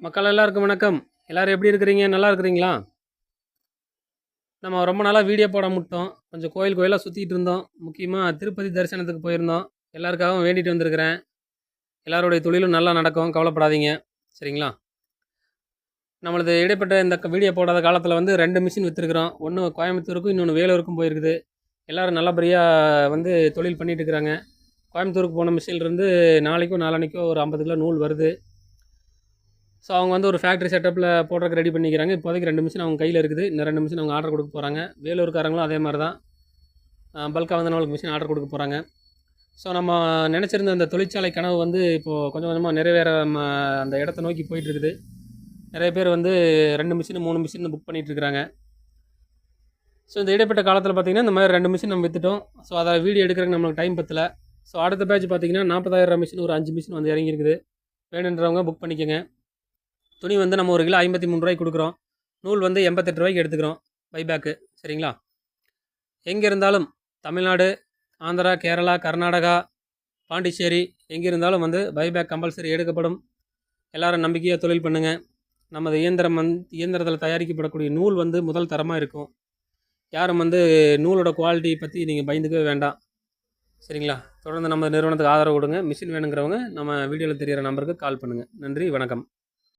மக்கள் எல்லாருக்கும் வணக்கம். எல்லாரும் எப்படி இருக்கிறீங்க? நல்லா இருக்கிறீங்களா? நம்ம ரொம்ப நாளாக வீடியோ போட முட்டோம். கொஞ்சம் கோயில் கோயிலாக சுற்றிட்டு இருந்தோம். முக்கியமாக திருப்பதி தரிசனத்துக்கு போயிருந்தோம். எல்லாருக்காகவும் வேண்டிட்டு வந்திருக்கிறேன். எல்லாருடைய தொழிலும் நல்லா நடக்கும், கவலைப்படாதீங்க. சரிங்களா? நம்மளது இடைப்பட்ட இந்த வீடியோ போடாத காலத்தில் வந்து 2 மிஷின் விற்றுருக்குறோம். ஒன்று கோயம்புத்தூருக்கும், இன்னொன்று வேலூருக்கும் போயிருக்குது. எல்லோரும் நல்லபடியாக வந்து தொழில் பண்ணிகிட்டு இருக்கிறாங்க. கோயம்புத்தூருக்கு போன மிஷின்லேருந்து நாளைக்கோ நாளான்னைக்கோ ஒரு 50 கிலோ நூல் வருது. ஸோ அவங்க வந்து ஒரு ஃபேக்ட்ரி செட்டப்பில் போடுறதுக்கு ரெடி பண்ணிக்கிறாங்க. இப்போதைக்கு 2 மிஷின் அவங்க கையில் இருக்குது. இன்னும் 2 மிஷின் அவங்க ஆர்டர் கொடுக்க போகிறாங்க. வேலூர்காரங்களும் அதே மாதிரி தான் பல்காக வந்து நம்மளுக்கு மிஷின் ஆர்டர் கொடுக்க போகிறாங்க. ஸோ நம்ம நினச்சிருந்த அந்த தொழிற்சாலை கனவு வந்து இப்போது கொஞ்சம் கொஞ்சமாக நிறைவேற அந்த இடத்த நோக்கி போயிட்டுருக்குது. நிறைய பேர் வந்து 2 மிஷின் 3 மிஷின் புக் பண்ணிகிட்ருக்குறாங்க. ஸோ இந்த இடைப்பட்ட காலத்தில் பார்த்திங்கன்னா இந்த மாதிரி 2 மிஷின் நம்ம விற்றுட்டோம். ஸோ அதை வீடியோ எடுக்கிறதுக்கு நம்மளுக்கு டைம் பத்தலை. ஸோ அடுத்த பேட்ச் பார்த்திங்கன்னா 40,000 மிஷின் ஒரு 5 மிஷின் வந்து இறங்கியிருக்குது. வேணுன்றவங்க புக் பண்ணிக்கோங்க. துணி வந்து நம்ம 1 கிலோ 53 ரூபாய்க்கு கொடுக்குறோம். நூல் வந்து 88 ரூபாய்க்கு எடுத்துக்கிறோம் பைபேக்கு. சரிங்களா? எங்கே இருந்தாலும் தமிழ்நாடு, ஆந்திரா, கேரளா, கர்நாடகா, பாண்டிச்சேரி எங்கே இருந்தாலும் வந்து பைபேக் கம்பல்சரி எடுக்கப்படும். எல்லோரும் நம்பிக்கையாக தொழில் பண்ணுங்கள். நமது இயந்திரத்தில் தயாரிக்கப்படக்கூடிய நூல் வந்து முதல் தரமாக இருக்கும். யாரும் வந்து நூலோட குவாலிட்டி பற்றி நீங்கள் பயந்துக்கவே வேண்டாம். சரிங்களா? தொடர்ந்து நம்ம நிறுவனத்துக்கு ஆதரவு கொடுங்க. மிஷின் வேணுங்கிறவங்க நம்ம வீடியோவில் தெரிகிற நம்பருக்கு கால் பண்ணுங்கள். நன்றி, வணக்கம்.